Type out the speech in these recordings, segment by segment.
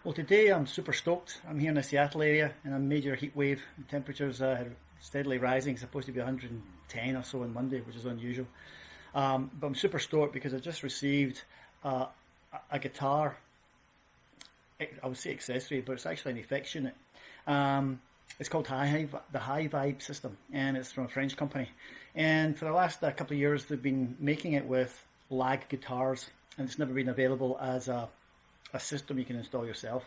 Well, today I'm super stoked. I'm here in the Seattle area in a major heat wave. Temperatures are steadily rising. It's supposed to be 110 or so on Monday, which is unusual. But I'm super stoked because I just received a guitar. I would say accessory, but it's actually an effects unit. It's called the HyVibe system, and it's from a French company. And for the last couple of years, they've been making it with lag guitars, and it's never been available as a system you can install yourself.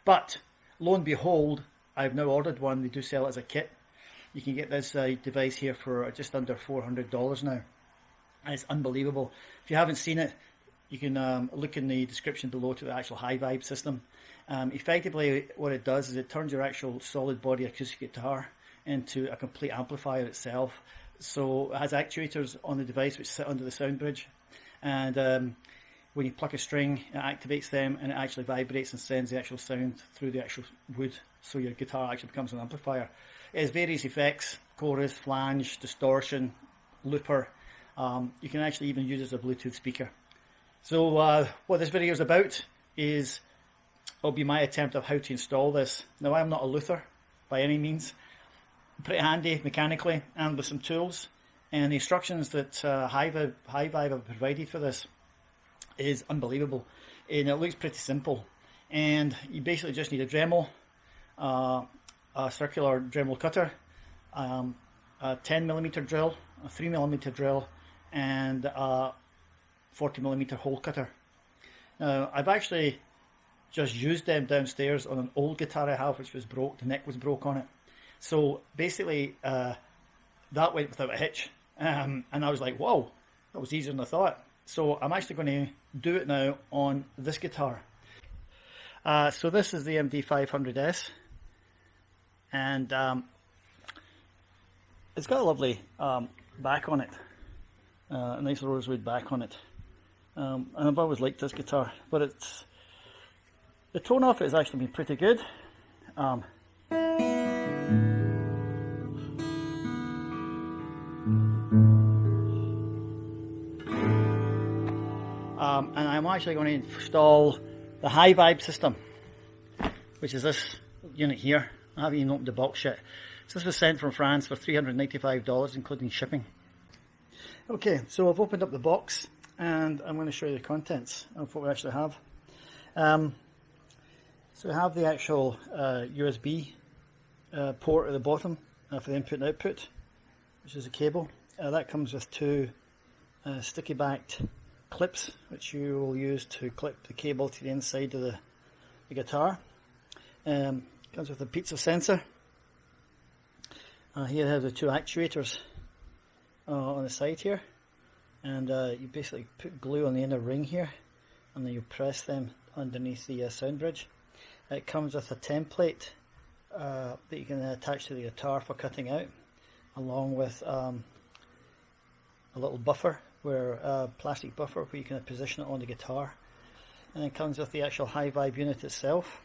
But lo and behold, I've now ordered one. They do sell it as a kit. You can get this device here for just under $400 now. And it's unbelievable. If you haven't seen it, you can look in the description below to the actual HyVibe system. Effectively, what it does is it turns your actual solid body acoustic guitar into a complete amplifier itself. So it has actuators on the device which sit under the sound bridge. And when you pluck a string, it activates them and it actually vibrates and sends the actual sound through the actual wood. So your guitar actually becomes an amplifier. It has various effects: chorus, flange, distortion, looper. You can actually even use it as a Bluetooth speaker. So what this video is about is, will be my attempt of how to install this. Now, I'm not a Luther by any means. Pretty handy mechanically and with some tools. And the instructions that HyVibe have provided for this is unbelievable, and it looks pretty simple. And you basically just need a Dremel, a circular Dremel cutter, a 10mm drill, a 3mm drill, and a 40mm hole cutter. Now, I've actually just used them downstairs on an old guitar I have, which was broke. The neck was broke on it. So basically, that went without a hitch. And I was like, whoa, that was easier than I thought. So I'm actually going to do it now on this guitar. So this is the MD500S, and it's got a lovely back on it, a nice rosewood back on it. And I've always liked this guitar, but the tone of it has actually been pretty good. And I'm actually going to install the HyVibe system, which is this unit here. I haven't even opened the box yet. So this was sent from France for $395, including shipping. Okay, so I've opened up the box and I'm going to show you the contents of what we actually have. So we have the actual USB port at the bottom for the input and output, which is a cable. That comes with two sticky backed clips, which you will use to clip the cable to the inside of the guitar. Comes with a piezo sensor. Here it has the two actuators on the side here, and you basically put glue on the inner ring here, and then you press them underneath the sound bridge. It comes with a template that you can attach to the guitar for cutting out, along with a little buffer, plastic buffer where you can position it on the guitar. And it comes with the actual HyVibe unit itself,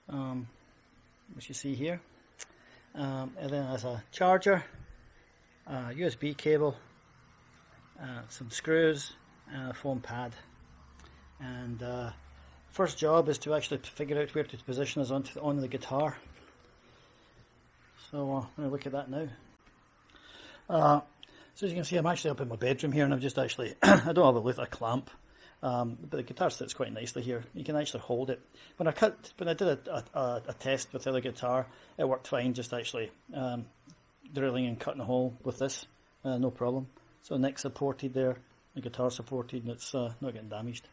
which you see here. And then there's a charger, a USB cable, some screws, and a foam pad. And first job is to actually figure out where to position this on the guitar. So I'm going to look at that now. So as you can see, I'm actually up in my bedroom here, and I'm just actually, I don't have a clamp, but the guitar sits quite nicely here. You can actually hold it. When I did a test with the other guitar, it worked fine, just actually drilling and cutting a hole with this, no problem. So the neck supported there, the guitar supported, and it's not getting damaged.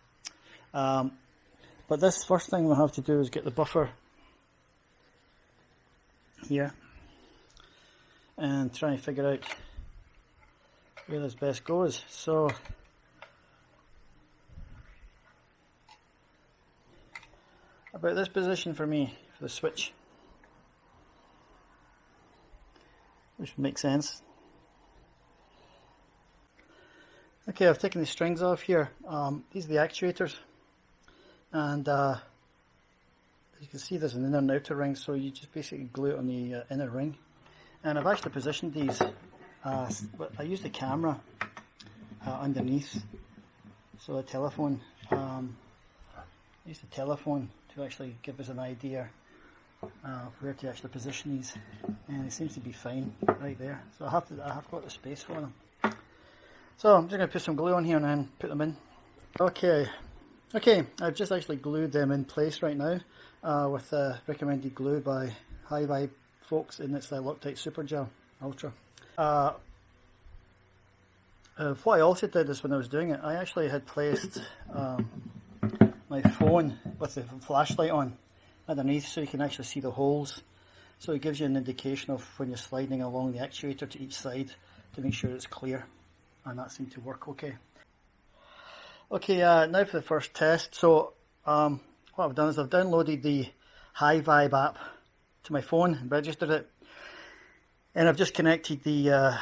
But this first thing we'll have to do is get the buffer here, and try and figure out where this best goes. So about this position for me, for the switch, which makes sense. Okay, I've taken the strings off here. These are the actuators, and as you can see, there's an inner and outer ring, so you just basically glue it on the inner ring. And I've actually positioned these, but I use the camera underneath, so the telephone use the telephone to actually give us an idea where to actually position these, and it seems to be fine right there. So I have got the space for them. So I'm just going to put some glue on here and then put them in. Okay, I've just actually glued them in place right now with recommended glue by HyVibe folks, and it's the Loctite Super Gel Ultra. What I also did is when I was doing it, I actually had placed my phone with the flashlight on underneath so you can actually see the holes. So it gives you an indication of when you're sliding along the actuator to each side to make sure it's clear, and that seemed to work okay. Okay, now for the first test. So what I've done is I've downloaded the HyVibe app to my phone and registered it, and I've just connected the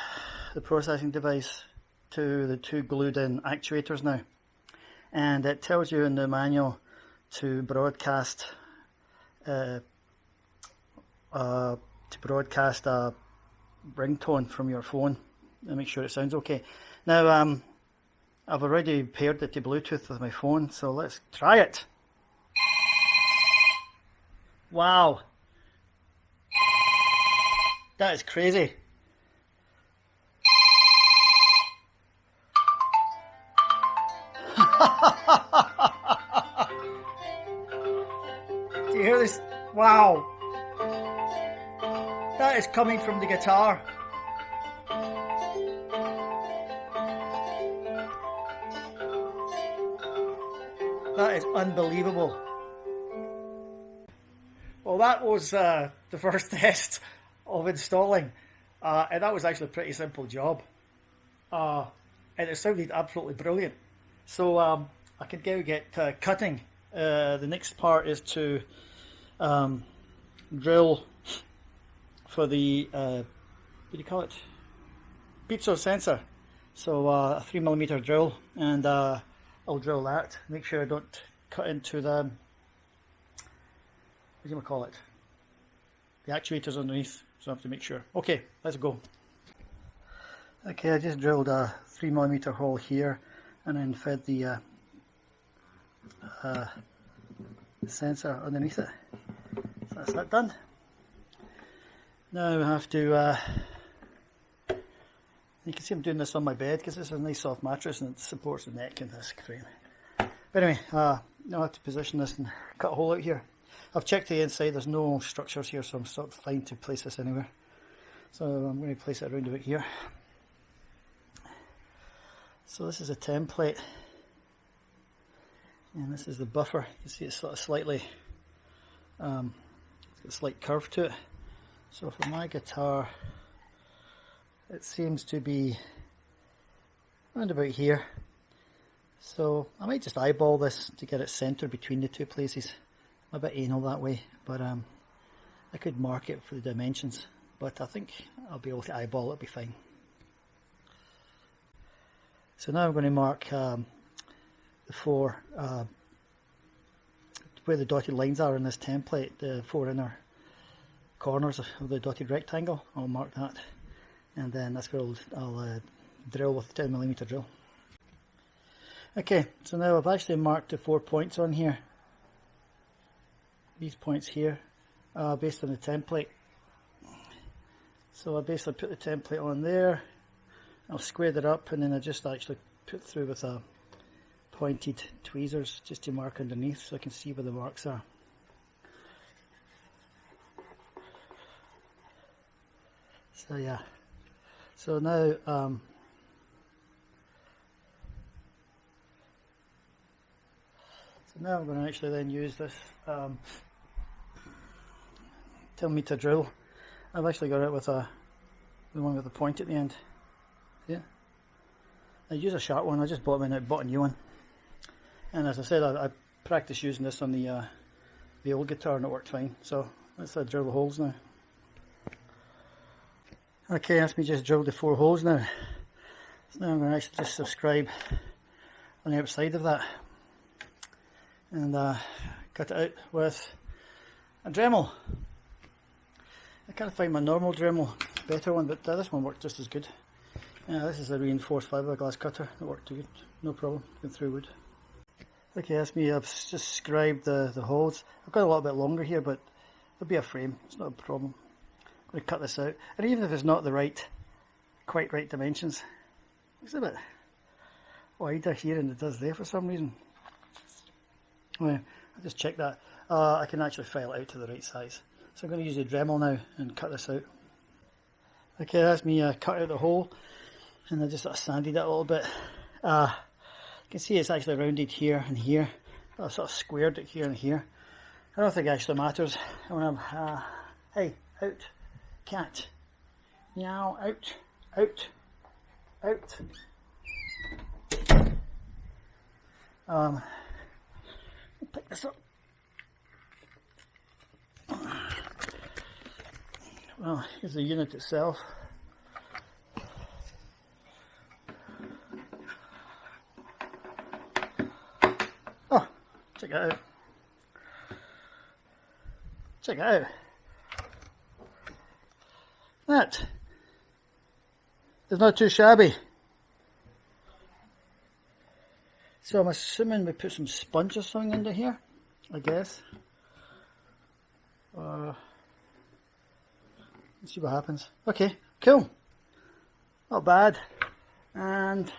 processing device to the two glued in actuators now, and it tells you in the manual to broadcast a ringtone from your phone and make sure it sounds okay. Now I've already paired it to Bluetooth with my phone, so let's try it. Wow, that is crazy. Do you hear this? Wow, that is coming from the guitar. That is unbelievable. Well, that was the first test of installing, and that was actually a pretty simple job, and it sounded absolutely brilliant. So I could go get cutting. The next part is to drill for the what do you call it? Piezo sensor. So a 3mm drill, and I'll drill that. Make sure I don't cut into the, what do you call it? The actuators underneath. So I have to make sure. Okay, let's go. Okay, I just drilled a 3mm hole here, and then fed the sensor underneath it. So that's that done. Now I have to, you can see I'm doing this on my bed because it's a nice soft mattress and it supports the neck and this frame. But anyway, now I have to position this and cut a hole out here. I've checked the inside, there's no structures here, so I'm sort of fine to place this anywhere. So I'm going to place it around about here. So this is a template, and this is the buffer. You see it's sort of slightly, it's got a slight curve to it. So for my guitar, it seems to be around about here. So I might just eyeball this to get it centered between the two places. I'm a bit anal that way, but I could mark it for the dimensions, but I think I'll be able to eyeball it, it'll be fine. So now I'm going to mark the four, where the dotted lines are in this template, the four inner corners of the dotted rectangle. I'll mark that, and then that's where I'll drill with the 10mm drill. Okay, so now I've actually marked the 4 points on here. These points here, based on the template. So I basically put the template on there. I'll square that up, and then I just actually put through with a pointed tweezers just to mark underneath so I can see where the marks are. So yeah, so now now I'm going to actually then use this 10mm drill. I've actually got it with the one with the point at the end. Yeah, I use a sharp one. I just bought a new one, and as I said, I practiced using this on the old guitar and it worked fine. So let's drill the holes now. Okay, that's me just drilled the 4 holes now. So now I'm going to actually just subscribe on the outside of that and cut it out with a Dremel. I can't find my normal Dremel, better one, but this one worked just as good. This is a reinforced fiberglass cutter. It worked good, no problem, going through wood. Okay, that's me. I've just scribed the holes. I've got a little bit longer here, but there'll be a frame. It's not a problem. I'm going to cut this out. And even if it's not the quite right dimensions, it's a bit wider here than it does there for some reason. Anyway, I'll just check that. I can actually file it out to the right size. So I'm going to use the Dremel now and cut this out. Okay, that's me cut out the hole, and I just sort of sanded it a little bit. You can see it's actually rounded here and here, but I've sort of squared it here and here. I don't think it actually matters. When I'm, hey, out, cat, meow, out, out, out. Pick this up. Well, here's the unit itself. Oh, check it out. Check it out. That is not too shabby. So I'm assuming we put some sponge or something into here, I guess. Let's see what happens. Okay, cool. Not bad. And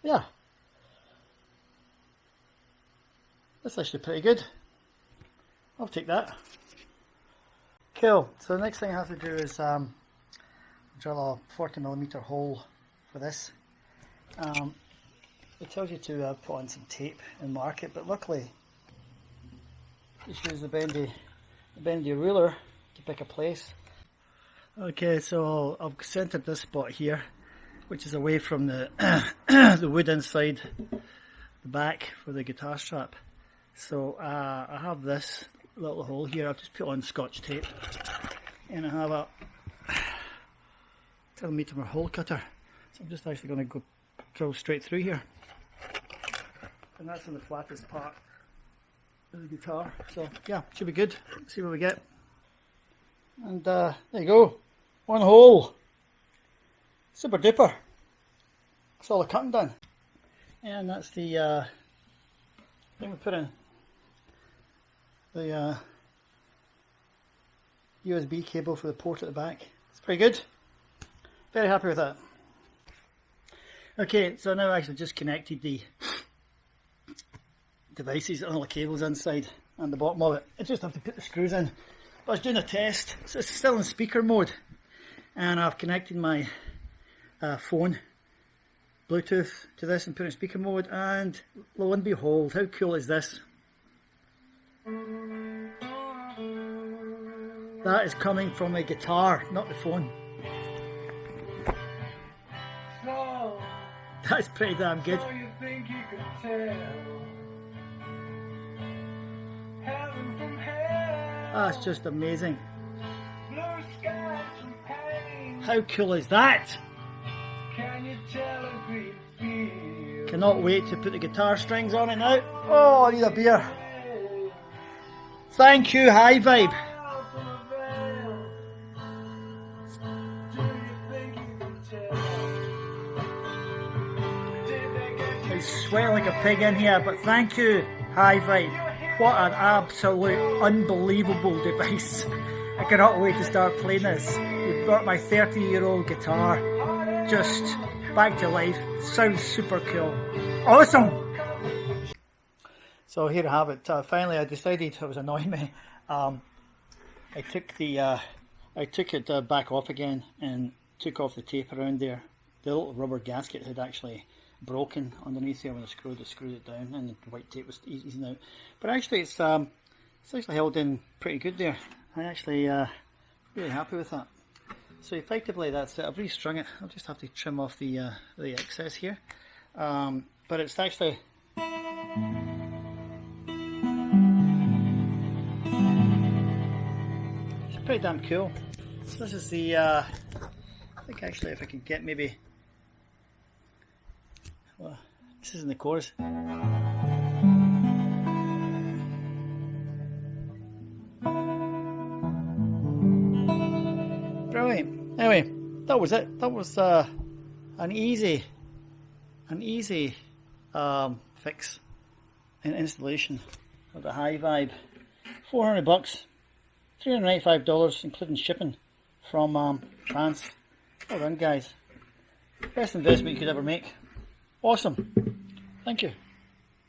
yeah, that's actually pretty good. I'll take that. Cool. So the next thing I have to do is drill a 40mm hole for this. It tells you to put on some tape and mark it, but luckily just use the bendy ruler to pick a place. Okay, so I've centered this spot here, which is away from the the wood inside the back for the guitar strap. So I have this little hole here. I've just put on Scotch tape, and I have a 10mm hole cutter. So I'm just actually going to go drill straight through here, and that's in the flattest part of the guitar. So yeah, should be good. Let's see what we get. And there you go, one hole. Super duper. That's all the cutting done. And that's the thing we put in. The USB cable for the port at the back. It's pretty good. Very happy with that. Okay, so now I actually just connected the devices and all the cables inside and the bottom of it. I just have to put the screws in. But I was doing a test, so it's still in speaker mode, and I've connected my phone Bluetooth to this and put it in speaker mode, and lo and behold, how cool is this? That is coming from a guitar, not the phone. So, That's pretty damn good. so you think you could tell heaven from hell, That's just amazing. blue skies from pain. How cool is that? Can you tell a great feel? Cannot wait to put the guitar strings on it now. Oh, I need a beer. Thank you, HyVibe. From a veil. Do you think you could tell? Did they get you? I sweat like a pig in here, but thank you, HyVibe. What an absolute unbelievable device. I cannot wait to start playing this. We brought my 30-year-old guitar just back to life. Sounds super cool. Awesome! So here I have it. Finally I decided it was annoying me. I took it back off again and took off the tape around there. The little rubber gasket had actually broken underneath here when I screwed it down, and the white tape was easing out. But actually it's actually held in pretty good there. I actually really happy with that. So effectively that's it. I've restrung it. I'll just have to trim off the excess here. But it's actually pretty damn cool. So this is the I think actually if I can get maybe, well, this isn't the chorus. Brilliant. Anyway, that was it. That was an easy fix and installation of the HyVibe. $400, $395 including shipping from France. Well done guys. Best investment you could ever make. Awesome. Thank you.